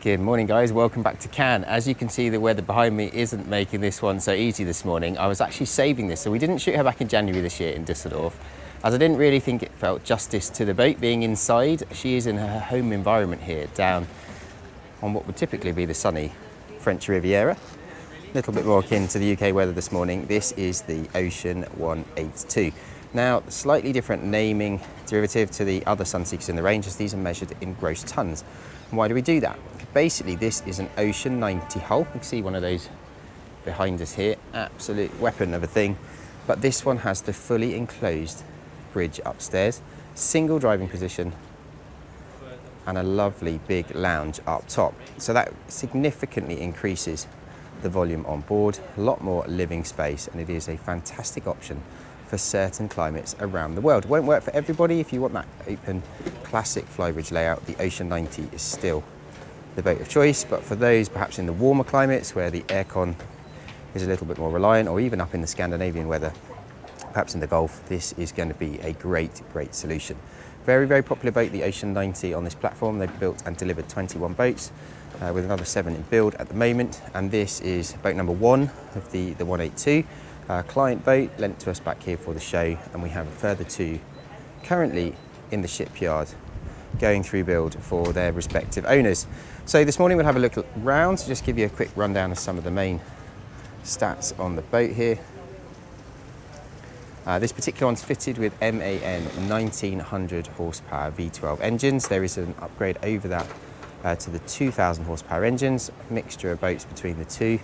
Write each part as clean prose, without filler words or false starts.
Good morning guys, welcome back to Cannes. As you can see, the weather behind me isn't making this one so easy this morning. I was actually saving this, so we didn't shoot her back in January this year in Düsseldorf, as I didn't really think it felt justice to the boat being inside. She is in her home environment here, down on what would typically be the sunny French Riviera. A little bit more akin to the UK weather this morning. This is the Ocean 182. Now, slightly different naming derivative to the other Sunseekers in the range, as these are measured in gross tons. And why do we do that? Basically, this is an Ocean 90 hull. You can see one of those behind us here. Absolute weapon of a thing. But this one has the fully enclosed bridge upstairs, single driving position, and a lovely big lounge up top. So that significantly increases the volume on board, a lot more living space, and it is a fantastic option for certain climates around the world. It won't work for everybody. If you want that open, classic flybridge layout, the Ocean 90 is still the boat of choice, but for those perhaps in the warmer climates where the aircon is a little bit more reliant, or even up in the Scandinavian weather, perhaps in the Gulf, this is going to be a great solution. Very, very popular boat, the Ocean 90 on this platform. They've built and delivered 21 boats, with another 7 in build at the moment, and this is boat number 1 of the 182. Client boat lent to us back here for the show, and we have a further 2 currently in the shipyard going through build for their respective owners. So this morning we'll have a look around to just give you a quick rundown of some of the main stats on the boat here. This particular one's fitted with MAN 1900 horsepower V12 engines. There is an upgrade over that to the 2000 horsepower engines, a mixture of boats between the two.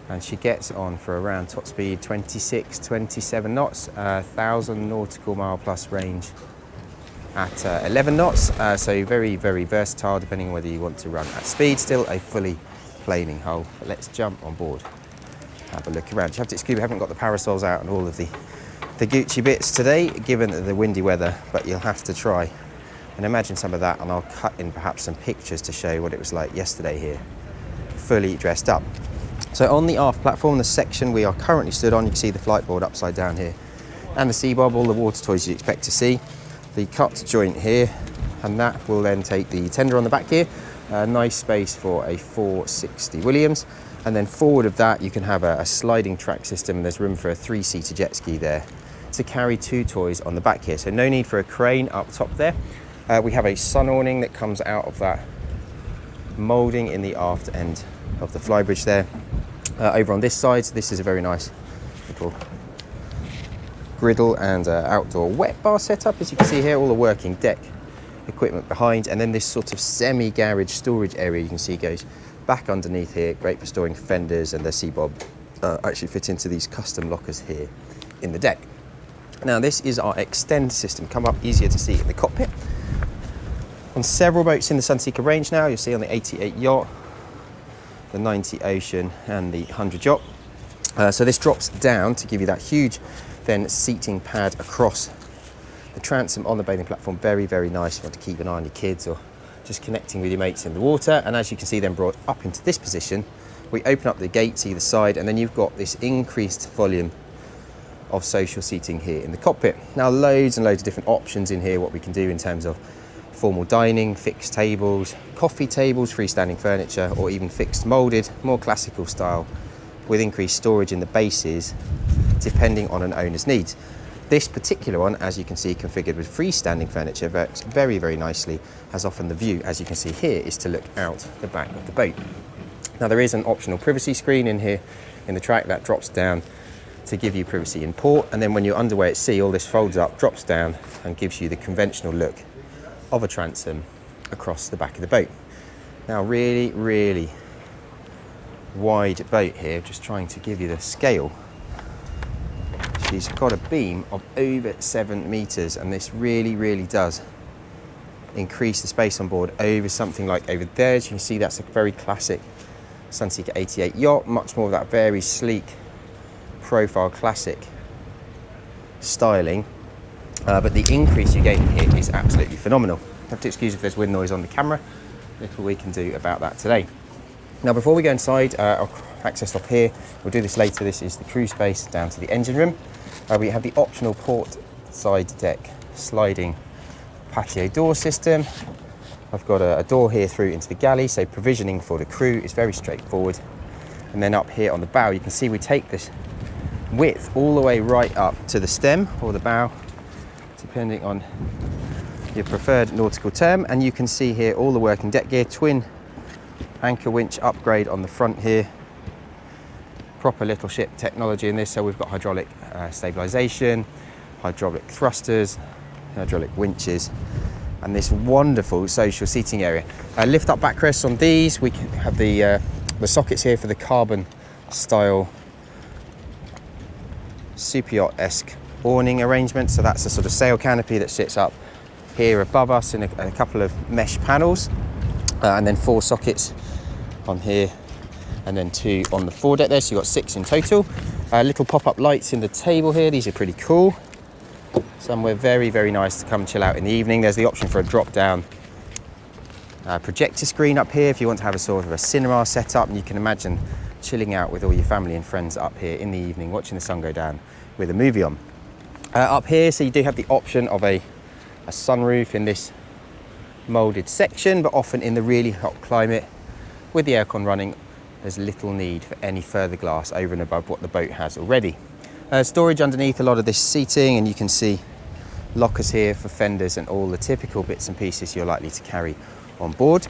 And she gets on for around top speed 26, 27 knots, 1,000 nautical mile plus range at 11 knots. So very, very versatile depending on whether you want to run at speed. Still a fully planing hull. But let's jump on board, have a look around. You have to excuse me, we haven't got the parasols out and all of the Gucci bits today, given the windy weather, but you'll have to try and imagine some of that, and I'll cut in perhaps some pictures to show you what it was like yesterday here, fully dressed up. So on the aft platform, the section we are currently stood on, you can see the flight board upside down here, and the sea bob, all the water toys you'd expect to see. The cut joint here, and that will then take the tender on the back here. Nice space for a 460 Williams. And then forward of that, you can have a sliding track system, and there's room for a 3-seater jet ski there to carry 2 toys on the back here. So no need for a crane up top there. We have a sun awning that comes out of that moulding in the aft end of the flybridge there. Over on this side, this is a very nice little griddle and outdoor wet bar setup. As you can see here, all the working deck equipment behind, and then this sort of semi-garage storage area you can see goes back underneath here. Great for storing fenders, and the sea bob actually fit into these custom lockers here in the deck. Now this is our extend system, come up easier to see in the cockpit. On several boats in the Sunseeker range now, you'll see on the 88 Yacht, the 90 Ocean, and the 100 Yacht. So this drops down to give you that huge then seating pad across the transom on the bathing platform. Very, very nice. You want to keep an eye on your kids or just connecting with your mates in the water. And as you can see, then brought up into this position, we open up the gates either side, and then you've got this increased volume of social seating here in the cockpit. Now loads and loads of different options in here, what we can do in terms of formal dining, fixed tables, coffee tables, freestanding furniture, or even fixed moulded, more classical style, with increased storage in the bases, depending on an owner's needs. This particular one, as you can see, configured with freestanding furniture, works very, very nicely, as often the view, as you can see here, is to look out the back of the boat. Now there is an optional privacy screen in here in the track that drops down to give you privacy in port, and then when you're underway at sea, all this folds up, drops down, and gives you the conventional look of a transom across the back of the boat. Now really, really wide boat here, just trying to give you the scale. She's got a beam of over 7 meters, and this really, really does increase the space on board over something like over there. As you can see, that's a very classic Sunseeker 88 Yacht, much more of that very sleek profile classic styling, but the increase you get here is absolutely phenomenal. You have to excuse if there's wind noise on the camera, little we can do about that today. Now before we go inside, I'll access off here, we'll do this later. This is the crew space down to the engine room. We have the optional port side deck sliding patio door system, I've got a door here through into the galley, so provisioning for the crew is very straightforward. And then up here on the bow, you can see we take this width all the way right up to the stem or the bow, depending on your preferred nautical term. And you can see here all the working deck gear, twin anchor winch upgrade on the front here. Proper little ship technology in this, so we've got hydraulic stabilisation, hydraulic thrusters, hydraulic winches, and this wonderful social seating area. Lift up backrests on these. We can have the sockets here for the carbon style super yacht-esque awning arrangement. So that's a sort of sail canopy that sits up here above us in a couple of mesh panels, and then 4 sockets on here, and then 2 on the foredeck there, so you've got 6 in total. Little pop-up lights in the table here. These are pretty cool. Somewhere very, very nice to come chill out in the evening. There's the option for a drop-down projector screen up here if you want to have a sort of a cinema set up, and you can imagine chilling out with all your family and friends up here in the evening, watching the sun go down with a movie on. Up here, so you do have the option of a sunroof in this moulded section, but often in the really hot climate with the aircon running, there's little need for any further glass over and above what the boat has already. Storage underneath a lot of this seating, and you can see lockers here for fenders and all the typical bits and pieces you're likely to carry on board.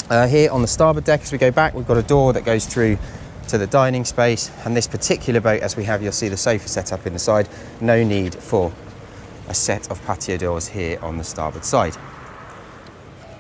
Here on the starboard deck, as we go back, we've got a door that goes through to the dining space, and this particular boat, as we have, you'll see the sofa set up in the side. No need for a set of patio doors here on the starboard side.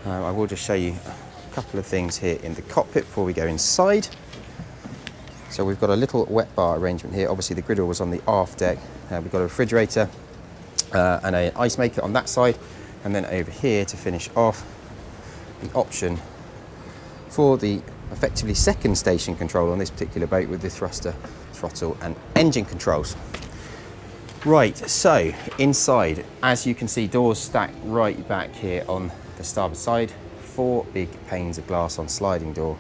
I will just show you a couple of things here in the cockpit before we go inside. So we've got a little wet bar arrangement here. Obviously the griddle was on the aft deck. We've got a refrigerator and an ice maker on that side, and then over here to finish off, the option for the effectively second station control on this particular boat with the thruster, throttle and engine controls. Right, so inside, as you can see, doors stacked right back here on the starboard side. 4 big panes of glass on sliding door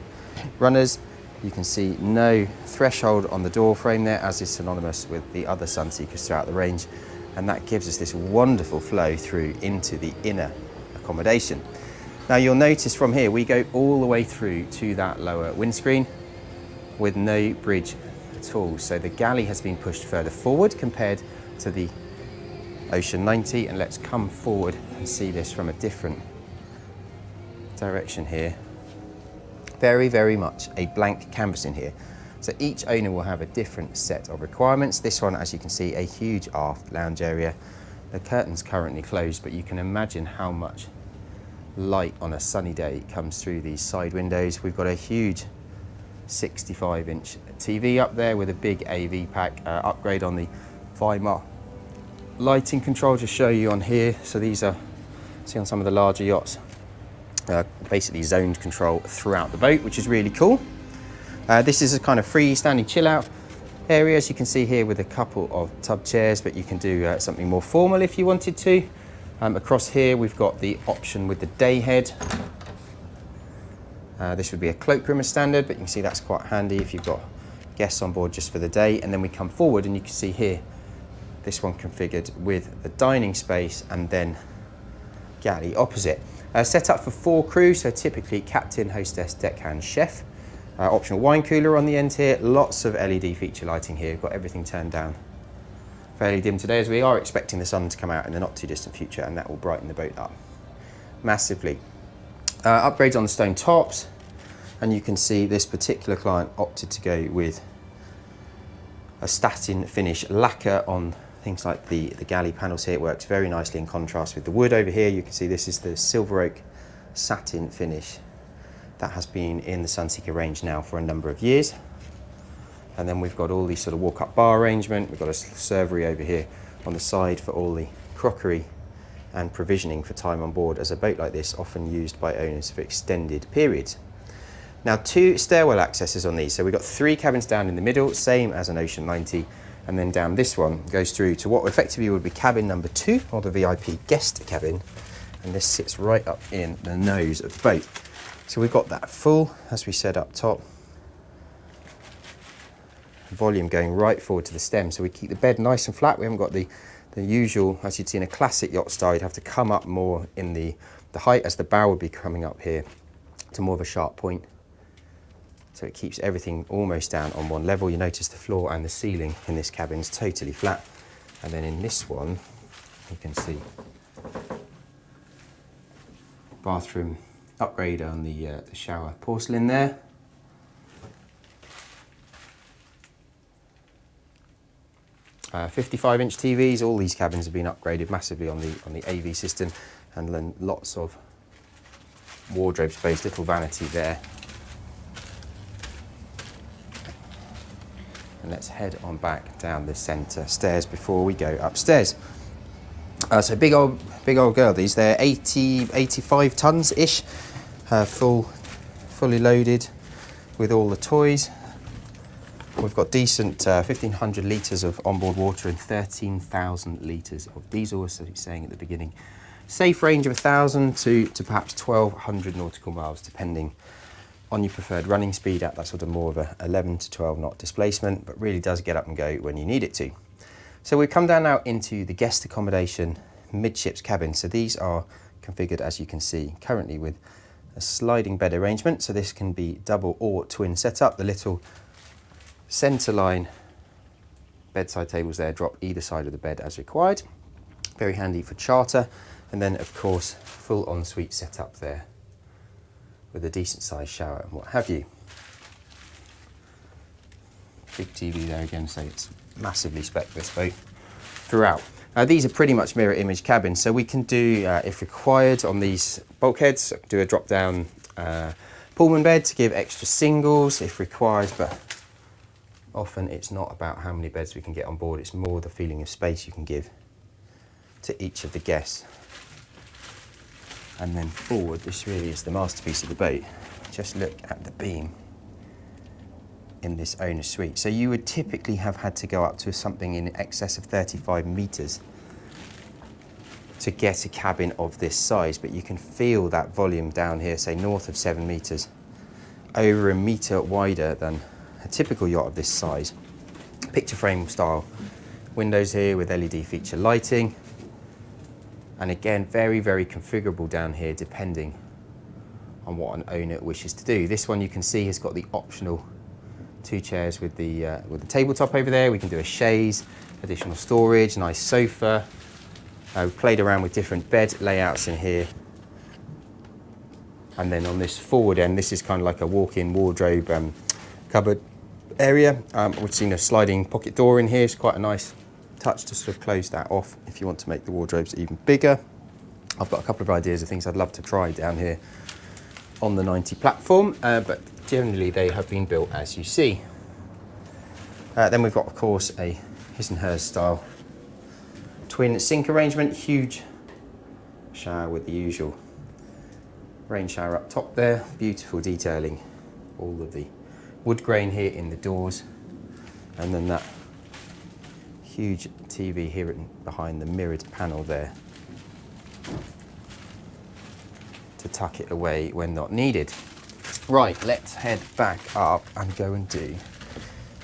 runners. You can see no threshold on the door frame there, as is synonymous with the other Sunseekers throughout the range, and that gives us this wonderful flow through into the inner accommodation. Now you'll notice from here we go all the way through to that lower windscreen with no bridge at all. So the galley has been pushed further forward compared to the Ocean 90, and let's come forward and see this from a different direction here. Very, very much a blank canvas in here. So each owner will have a different set of requirements. This one, as you can see, a huge aft lounge area. The curtain's currently closed, but you can imagine how much light on a sunny day comes through these side windows. We've got a huge 65-inch TV up there with a big AV pack upgrade on the Weimar lighting control to show you on here. So these are, see on some of the larger yachts, basically zoned control throughout the boat, which is really cool. This is a kind of freestanding chill out area, as you can see here, with a couple of tub chairs, but you can do something more formal if you wanted to. Across here we've got the option with the day head. This would be a cloakroom as standard, but you can see that's quite handy if you've got guests on board just for the day. And then we come forward and you can see here, this one configured with the dining space and then galley opposite. Set up for 4 crew, so typically captain, hostess, deckhand, chef. Optional wine cooler on the end here. Lots of LED feature lighting here. We've got everything turned down fairly dim today, as we are expecting the sun to come out in the not too distant future, and that will brighten the boat up massively. Upgrades on the stone tops, and you can see this particular client opted to go with a satin finish lacquer on things like the galley panels here. It works very nicely in contrast with the wood over here. You can see this is the silver oak satin finish that has been in the Sunseeker range now for a number of years. And then we've got all these sort of walk-up bar arrangement. We've got a servery over here on the side for all the crockery and provisioning for time on board, as a boat like this often used by owners for extended periods. Now 2 stairwell accesses on these. So we've got 3 cabins down in the middle, same as an Ocean 90. And then down this one goes through to what effectively would be cabin number 2, or the VIP guest cabin. And this sits right up in the nose of the boat. So we've got that full, as we said up top, volume going right forward to the stem. So we keep the bed nice and flat. We haven't got the usual, as you'd see in a classic yacht style, you'd have to come up more in the the height, as the bow would be coming up here to more of a sharp point. So it keeps everything almost down on one level. You notice the floor and the ceiling in this cabin is totally flat. And then in this one, you can see bathroom upgrade on the shower porcelain there. Uh, 55-inch TVs. All these cabins have been upgraded massively on the AV system, and then lots of wardrobe space, little vanity there. And let's head on back down the centre stairs before we go upstairs. So big old girl, these. They're 85 tons-ish, fully loaded with all the toys. We've got decent 1,500 litres of onboard water and 13,000 litres of diesel, as I was saying at the beginning. Safe range of 1,000 to perhaps 1,200 nautical miles, depending on your preferred running speed at that sort of more of a 11 to 12 knot displacement, but really does get up and go when you need it to. So we come down now into the guest accommodation midships cabin. So these are configured, as you can see, currently with a sliding bed arrangement. So this can be double or twin setup. The little centre line bedside tables there drop either side of the bed as required. Very handy for charter. And then of course, full ensuite setup there with a decent sized shower and what have you. Big TV there again, so it's massively spec this boat throughout. These are pretty much mirror image cabins, so we can do, if required, on these bulkheads, do a drop down Pullman bed to give extra singles if required, but often it's not about how many beds we can get on board, it's more the feeling of space you can give to each of the guests. And then forward, this really is the masterpiece of the boat. Just look at the beam in this owner's suite. So you would typically have had to go up to something in excess of 35 metres to get a cabin of this size, but you can feel that volume down here, say north of 7 metres, over a metre wider than a typical yacht of this size. Picture frame style windows here with LED feature lighting. And again, very, very configurable down here depending on what an owner wishes to do. This one you can see has got the optional 2 chairs with the tabletop over there. We can do a chaise, additional storage, nice sofa. We've played around with different bed layouts in here. And then on this forward end, this is kind of like a walk-in wardrobe cupboard area. We've seen a sliding pocket door in here. It's quite a nice touch to sort of close that off if you want to make the wardrobes even bigger. I've got a couple of ideas of things I'd love to try down here on the 90 platform, but generally they have been built as you see. Then we've got, of course, a his and hers style twin sink arrangement, huge shower with the usual rain shower up top there, beautiful detailing, all of the wood grain here in the doors, and then that huge TV here behind the mirrored panel there to tuck it away when not needed. Right, let's head back up and go and do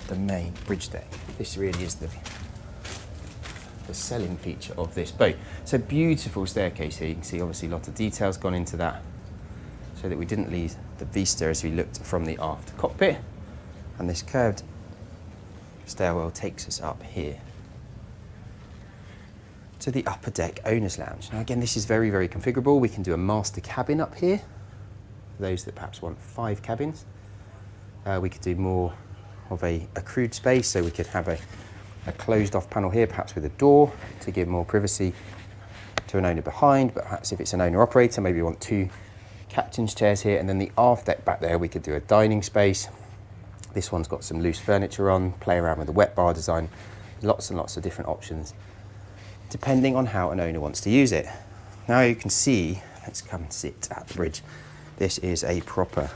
the main bridge deck. This really is the selling feature of this boat. So beautiful staircase here. You can see obviously a lot of details gone into that so that we didn't leave the vista as we looked from the aft cockpit. And this curved stairwell takes us up here to the upper deck owner's lounge. Now again, this is very, very configurable. We can do a master cabin up here, for those that perhaps want 5 cabins. We could do more of a crude space, so we could have a closed off panel here, perhaps with a door to give more privacy to an owner behind, but perhaps if it's an owner operator, maybe you want 2 captain's chairs here, and then the aft deck back there, we could do a dining space. This one's got some loose furniture on, play around with the wet bar design, lots and lots of different options, depending on how an owner wants to use it. Now you can see, let's come and sit at the bridge. This is a proper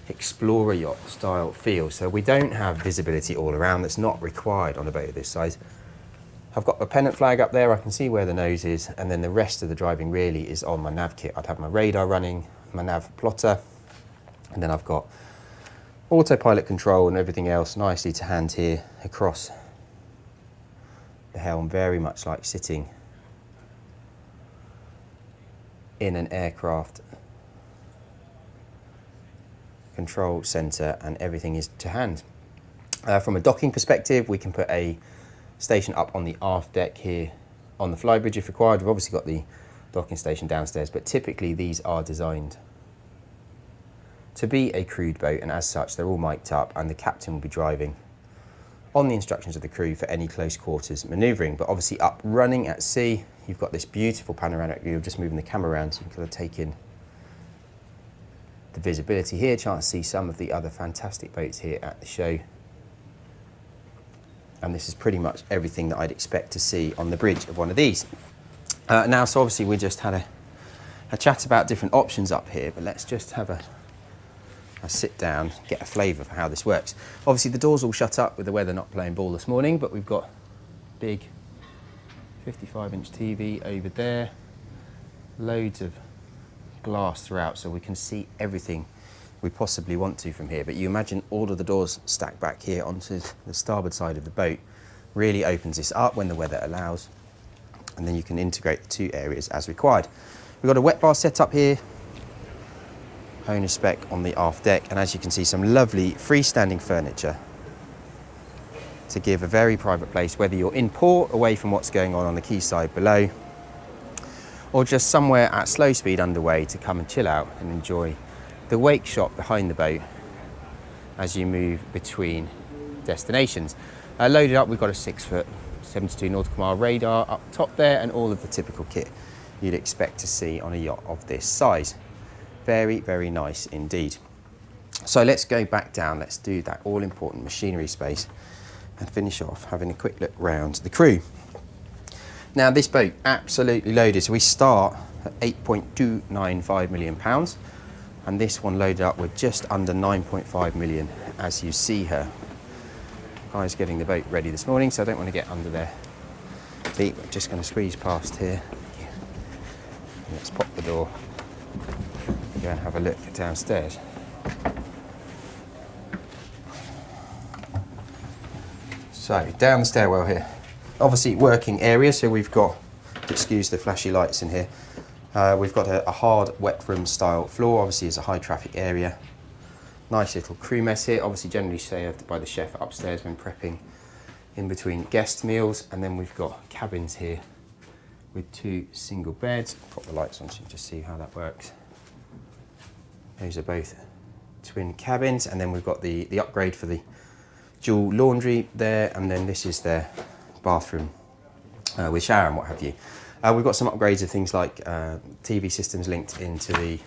explorer yacht style feel. So we don't have visibility all around. That's not required on a boat of this size. I've got a pennant flag up there. I can see where the nose is. And then the rest of the driving really is on my nav kit. I'd have my radar running, my nav plotter. And then I've got autopilot control and everything else nicely to hand here across the helm, very much like sitting in an aircraft control centre, and everything is to hand. From a docking perspective, we can put a station up on the aft deck here on the flybridge if required. We've obviously got the docking station downstairs, but typically these are designed to be a crewed boat, and as such they're all mic'd up, and the captain will be driving on the instructions of the crew for any close quarters manoeuvring. But obviously up running at sea, you've got this beautiful panoramic view. Just moving the camera around so you can kind of take in the visibility here, chance to see some of the other fantastic boats here at the show. And this is pretty much everything that I'd expect to see on the bridge of one of these. Now, so obviously we just had a chat about different options up here, but let's just have a sit down, get a flavour for how this works. Obviously the doors all shut up with the weather not playing ball this morning, but we've got big 55-inch TV over there, loads of glass throughout so we can see everything we possibly want to from here. But you imagine all of the doors stacked back here onto the starboard side of the boat really opens this up when the weather allows, and then you can integrate the two areas as required. We've got a wet bar set up here, owner spec on the aft deck, and as you can see, some lovely freestanding furniture to give a very private place, whether you're in port away from what's going on the quayside below, or just somewhere at slow speed underway to come and chill out and enjoy the wake shop behind the boat as you move between destinations. Loaded up, we've got a 6-foot 72 nautical mile radar up top there, and all of the typical kit you'd expect to see on a yacht of this size. Very, very nice indeed. So let's go back down, let's do that all important machinery space and finish off having a quick look round the crew. Now this boat absolutely loaded, so we start at £8.295 million, and this one loaded up with just under 9.5 million as you see her. Guys getting the boat ready this morning, so I don't want to get under their feet. I'm just going to squeeze past here. Let's pop the door. Go and have a look downstairs. So down the stairwell here, obviously working area, so we've got, excuse the flashy lights in here, we've got a hard wet room style floor. Obviously it's a high traffic area. Nice little crew mess here, obviously generally served by the chef upstairs when prepping in between guest meals. And then we've got cabins here with 2 single beds. Pop the lights on so you can just see how that works. Those are both twin cabins, and then we've got the upgrade for the dual laundry there, and then this is their bathroom with shower and what have you. We've got some upgrades of things like TV systems linked into the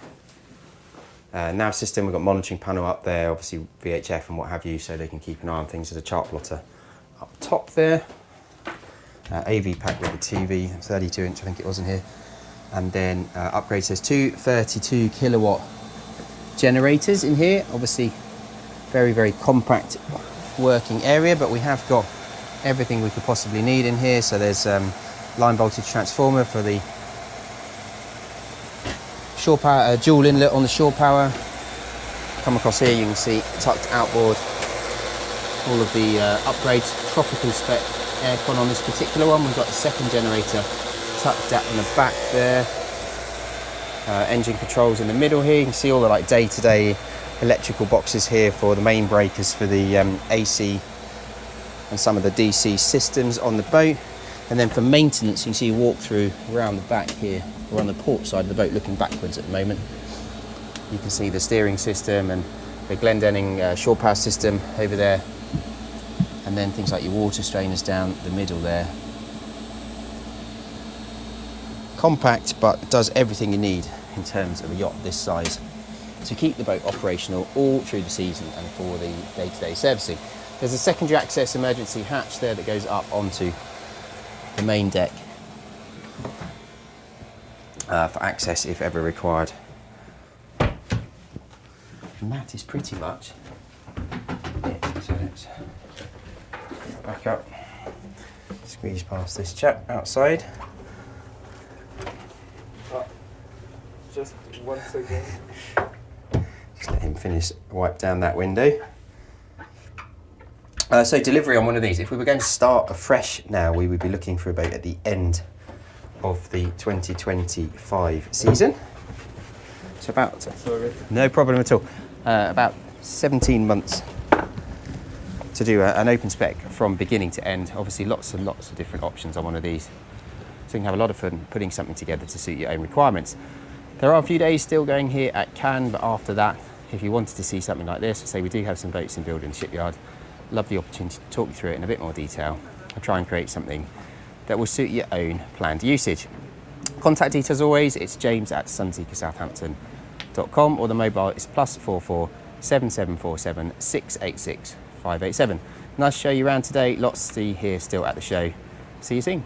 nav system. We've got monitoring panel up there, obviously VHF and what have you, so they can keep an eye on things. There's a chart plotter up top there. AV pack with the TV, 32-inch I think it was in here. And then upgrades, there's 2 32 kilowatt generators in here. Obviously very, very compact working area, but we have got everything we could possibly need in here. So there's line voltage transformer for the shore power, dual inlet on the shore power. Come across here, you can see tucked outboard, all of the upgrades, tropical spec aircon on this particular one. We've got the second generator tucked out in the back there. Engine controls in the middle here. You can see all the day-to-day electrical boxes here for the main breakers for the AC and some of the DC systems on the boat. And then for maintenance, you can see Walk-Thru around the back here. We're on the port side of the boat looking backwards at the moment. You can see the steering system and the Glendenning shore power system over there. And then things like your water strainers down the middle there. Compact, but does everything you need in terms of a yacht this size to keep the boat operational all through the season and for the day-to-day servicing. There's a secondary access emergency hatch there that goes up onto the main deck for access if ever required. And that is pretty much it. So let's back up, squeeze past this chap outside. Just once again. Just let him finish, wipe down that window. So delivery on one of these, if we were going to start afresh now, we would be looking for a boat at the end of the 2025 season. So about, Sorry. no problem at all, about 17 months to do an open spec from beginning to end. Obviously lots and lots of different options on one of these. So you can have a lot of fun putting something together to suit your own requirements. There are a few days still going here at Cannes, but after that, if you wanted to see something like this, say we do have some boats in build in the shipyard, love the opportunity to talk you through it in a bit more detail and try and create something that will suit your own planned usage. Contact details always, it's james@sunseekersouthampton.com, or the mobile is +44 7747 686 587. Nice to show you around today, lots to see here still at the show. See you soon.